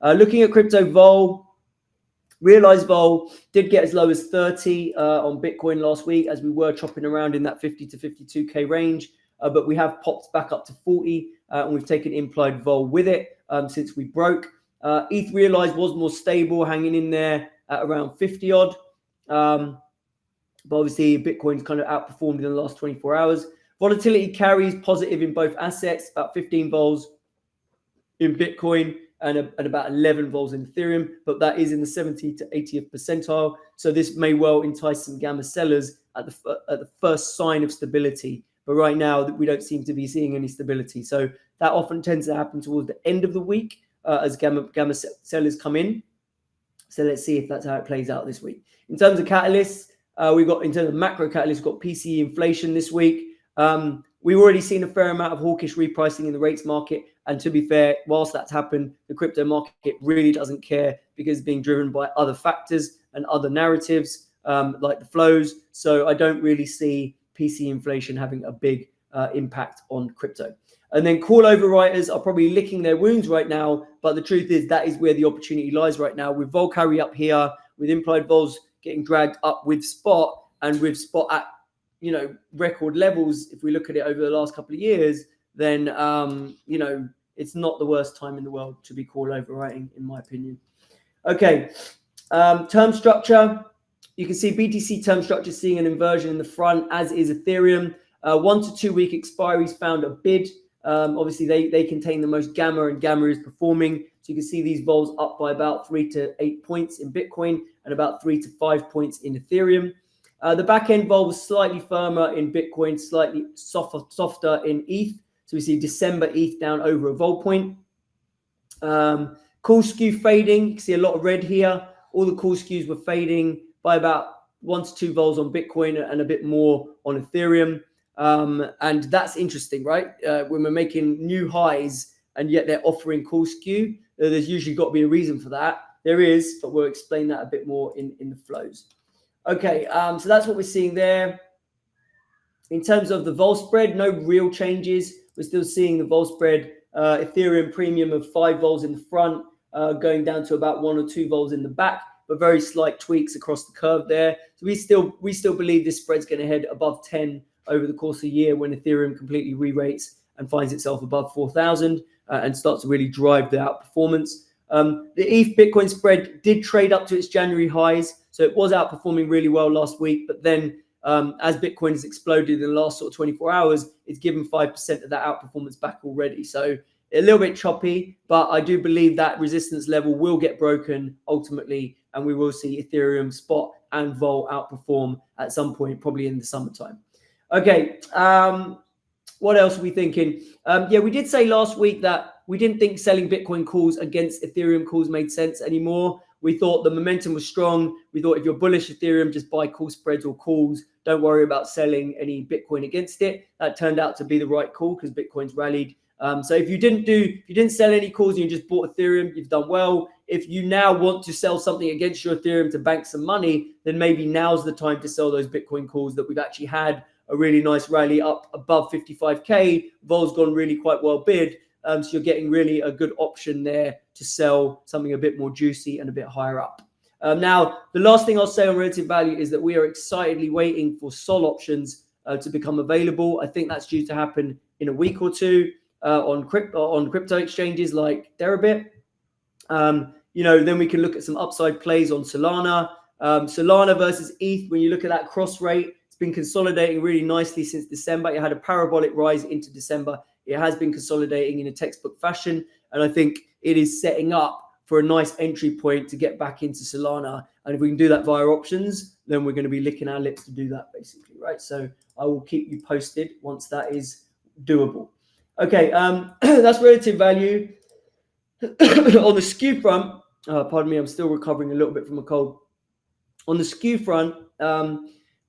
Looking at crypto vol, realized vol did get as low as 30 on Bitcoin last week, as we were chopping around in that 50 to 52k range. But we have popped back up to 40, and we've taken implied vol with it since we broke. ETH realized was more stable, hanging in there at around 50 odd. But obviously, Bitcoin's kind of outperformed in the last 24 hours. Volatility carries positive in both assets, about 15 vols in Bitcoin and about 11 vols in Ethereum, but that is in the 70 to 80th percentile. So this may well entice some gamma sellers at the first sign of stability. But right now, we don't seem to be seeing any stability. So that often tends to happen towards the end of the week as gamma sellers come in. So let's see if that's how it plays out this week. In terms of catalysts, we got, in terms of macro catalysts, we've got PCE inflation this week. We've already seen a fair amount of hawkish repricing in the rates market. And to be fair, whilst that's happened, the crypto market really doesn't care because it's being driven by other factors and other narratives like the flows. So I don't really see PCE inflation having a big impact on crypto. And then call overwriters are probably licking their wounds right now. But the truth is that is where the opportunity lies right now, with vol carry up here, with implied vols getting dragged up with spot, and with spot at, you know, record levels. If we look at it over the last couple of years, then you know, it's not the worst time in the world to be call overwriting, in my opinion. Okay, term structure. You can see BTC term structure seeing an inversion in the front, as is Ethereum. 1 to 2 week expiries found a bid. Obviously, they contain the most gamma, and gamma is performing. So you can see these vols up by about 3 to 8 points in Bitcoin and about 3 to 5 points in Ethereum. The back end vol was slightly firmer in Bitcoin, slightly softer in ETH. So we see December ETH down over a vol point. Call skew fading. You can see a lot of red here. All the call skews were fading by about 1 to 2 vols on Bitcoin and a bit more on Ethereum. And that's interesting, right? When we're making new highs and yet they're offering call skew, there's usually got to be a reason for that. There is, but we'll explain that a bit more in the flows. Okay, so that's what we're seeing there. In terms of the vol spread, no real changes. We're still seeing the vol spread, Ethereum premium of 5 vols in the front, going down to about 1 or 2 vols in the back, but very slight tweaks across the curve there. So we still believe this spread's going to head above 10 over the course of the year when Ethereum completely re-rates and finds itself above 4,000 and starts to really drive the outperformance. The ETH Bitcoin spread did trade up to its January highs, so it was outperforming really well last week. But then as Bitcoin has exploded in the last sort of 24 hours, it's given 5% of that outperformance back already. So a little bit choppy, but I do believe that resistance level will get broken ultimately, and we will see Ethereum spot and vol outperform at some point, probably in the summertime. Okay, what else are we thinking? Yeah, we did say last week that we didn't think selling Bitcoin calls against Ethereum calls made sense anymore. We thought the momentum was strong. We thought if you're bullish Ethereum, just buy call spreads or calls. Don't worry about selling any Bitcoin against it. That turned out to be the right call because Bitcoin's rallied. So if you didn't sell any calls and you just bought Ethereum, you've done well. If you now want to sell something against your Ethereum to bank some money, then maybe now's the time to sell those Bitcoin calls that we've actually had a really nice rally up above 55k. Vol's gone really quite well bid. So you're getting really a good option there to sell something a bit more juicy and a bit higher up. Now, the last thing I'll say on relative value is that we are excitedly waiting for SOL options to become available. I think that's due to happen in a week or two on crypto exchanges like Deribit. You know, then we can look at some upside plays on Solana. Solana versus ETH, when you look at that cross rate, it's been consolidating really nicely since December. It had a parabolic rise into December. It has been consolidating in a textbook fashion, and I think it is setting up for a nice entry point to get back into Solana. And if we can do that via options, then we're going to be licking our lips to do that, basically, right? So I will keep you posted once that is doable. Okay, that's relative value. On the skew front, pardon me, I'm still recovering a little bit from a cold. On the skew front,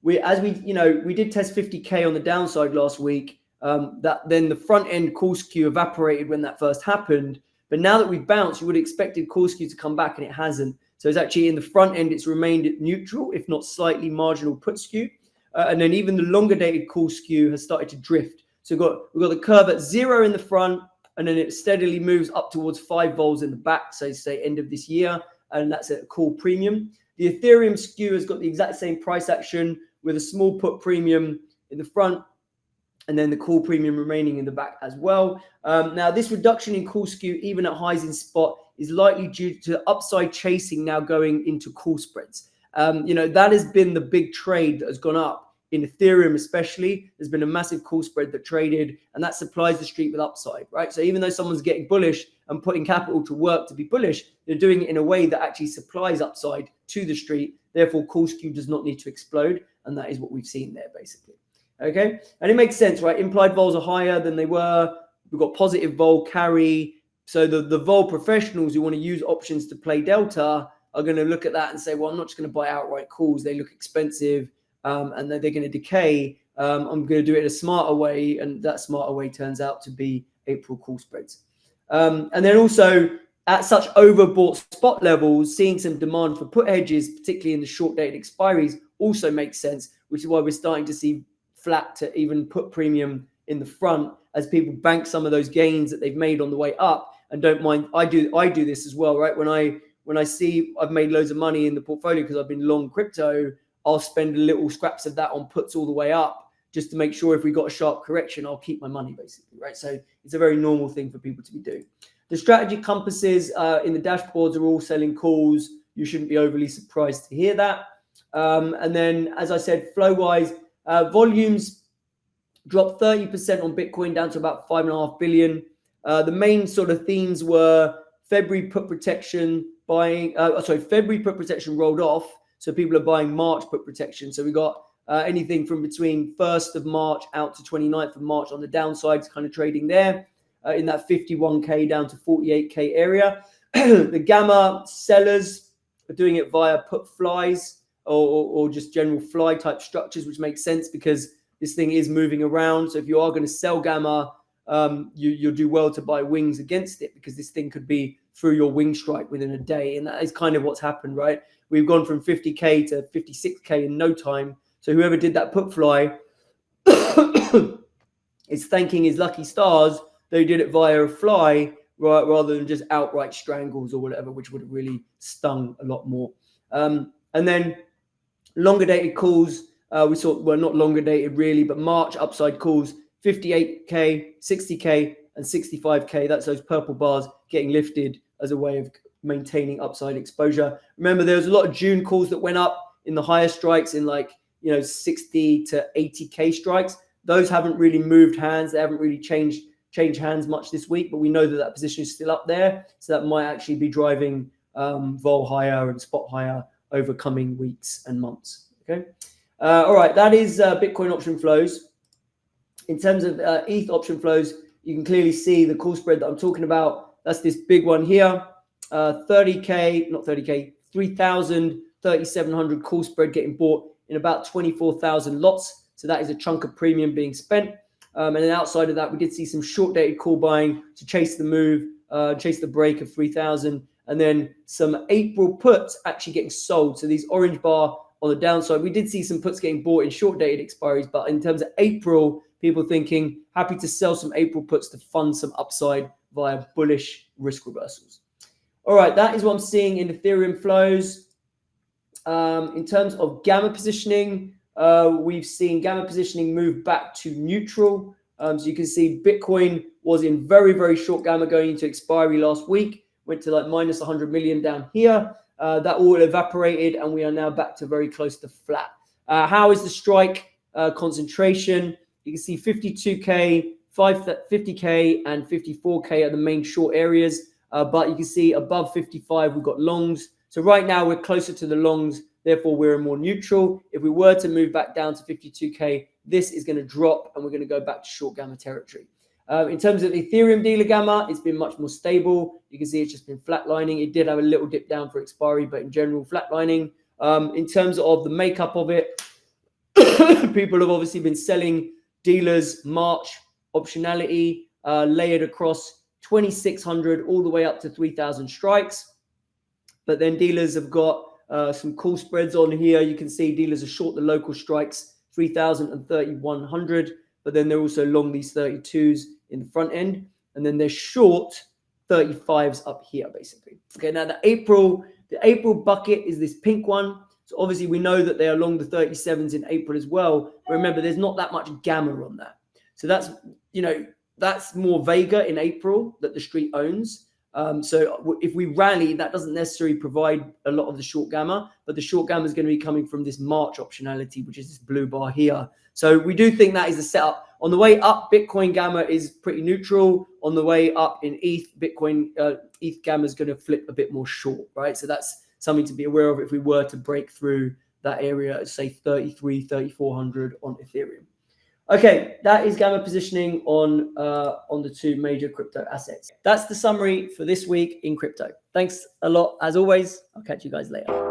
we did test 50k on the downside last week. That then the front end call skew evaporated when that first happened. But now that we've bounced, you would have expected call skew to come back, and it hasn't. So it's actually in the front end, it's remained neutral, if not slightly marginal put skew. And then even the longer dated call skew has started to drift. So we've got the curve at 0 in the front, and then it steadily moves up towards 5 vols in the back, so say end of this year, and that's at a call premium. The Ethereum skew has got the exact same price action with a small put premium in the front, and then the call premium remaining in the back as well. Now, this reduction in call skew, even at highs in spot, is likely due to upside chasing now going into call spreads. That has been the big trade that has gone up in Ethereum, especially. There's been a massive call spread that traded, and that supplies the street with upside, right? So even though someone's getting bullish and putting capital to work to be bullish, they're doing it in a way that actually supplies upside to the street. Therefore, call skew does not need to explode, and that is what we've seen there, basically. Okay, and it makes sense, right? Implied vols are higher than they were. We've got positive vol carry. So the vol professionals who want to use options to play delta are going to look at that and say, well, I'm not just going to buy outright calls. They look expensive, and they're going to decay. I'm going to do it in a smarter way, and that smarter way turns out to be April call spreads. And then also at such overbought spot levels, seeing some demand for put hedges, particularly in the short-dated expiries, also makes sense, which is why we're starting to see flat to even put premium in the front as people bank some of those gains that they've made on the way up and don't mind. I do this as well, right? When I see I've made loads of money in the portfolio because I've been long crypto, I'll spend little scraps of that on puts all the way up just to make sure if we got a sharp correction, I'll keep my money, basically, right? So it's a very normal thing for people to be doing. The strategy compasses in the dashboards are all selling calls. You shouldn't be overly surprised to hear that. And then, as I said, flow-wise, volumes dropped 30% on Bitcoin down to about 5.5 billion. The main sort of themes were February put protection buying. February put protection rolled off, so people are buying March put protection. So we got anything from between 1st of March out to 29th of March on the downside, kind of trading there in that 51k down to 48k area. The gamma sellers are doing it via put flies or just general fly type structures, which makes sense because this thing is moving around. So if you are going to sell gamma, you'll do well to buy wings against it because this thing could be through your wing strike within a day. And that is kind of what's happened, right? We've gone from 50k to 56k in no time. So whoever did that put fly is thanking his lucky stars they did it via a fly rather than just outright strangles or whatever, which would have really stung a lot more. And then longer dated calls, we saw, well, not longer dated really, but March upside calls, 58k, 60k, and 65k. That's those purple bars getting lifted as a way of maintaining upside exposure. Remember, there was a lot of June calls that went up in the higher strikes in 60 to 80k strikes. Those haven't really moved hands. They haven't really changed hands much this week, but we know that position is still up there. So that might actually be driving vol higher and spot higher over coming weeks and months. Okay. All right. That is Bitcoin option flows. In terms of ETH option flows, you can clearly see the call spread that I'm talking about. That's this big one here. 3,000, 3,700 call spread getting bought in about 24,000 lots. So that is a chunk of premium being spent. And then outside of that, we did see some short dated call buying to chase the move, chase the break of 3,000. And then some April puts actually getting sold. So these orange bar on the downside, we did see some puts getting bought in short dated expiries. But in terms of April, people thinking happy to sell some April puts to fund some upside via bullish risk reversals. All right, that is what I'm seeing in Ethereum flows. In terms of gamma positioning, we've seen gamma positioning move back to neutral. So you can see Bitcoin was in very, very short gamma going into expiry last week, went to like minus 100 million down here. That all evaporated and we are now back to very close to flat. How is the strike concentration? You can see 52K, 50K and 54K are the main short areas. But you can see above 55, we've got longs. So right now we're closer to the longs. Therefore, we're more neutral. If we were to move back down to 52K, this is going to drop and we're going to go back to short gamma territory. In terms of Ethereum dealer gamma, it's been much more stable. You can see it's just been flatlining. It did have a little dip down for expiry, but in general, flatlining. In terms of the makeup of it, people have obviously been selling dealers March optionality layered across 2,600 all the way up to 3,000 strikes. But then dealers have got some cool spreads on here. You can see dealers are short the local strikes, 3,000 and 3,100, but then they're also long these 32s in the front end. and then they're short 35s up here, basically. Okay, now the April bucket is this pink one. So obviously we know that they are long the 37s in April as well. But remember, there's not that much gamma on that. So that's, you know, that's more Vega in April that the street owns. So if we rally, that doesn't necessarily provide a lot of the short gamma, but the short gamma is going to be coming from this March optionality, which is this blue bar here. So we do think that is a setup. On the way up, Bitcoin gamma is pretty neutral. On the way up in ETH, ETH gamma is going to flip a bit more short, right? So that's something to be aware of if we were to break through that area, say 33, 3400 on Ethereum. Okay, that is gamma positioning on the two major crypto assets. That's the summary for this week in crypto. Thanks a lot as always. I'll catch you guys later.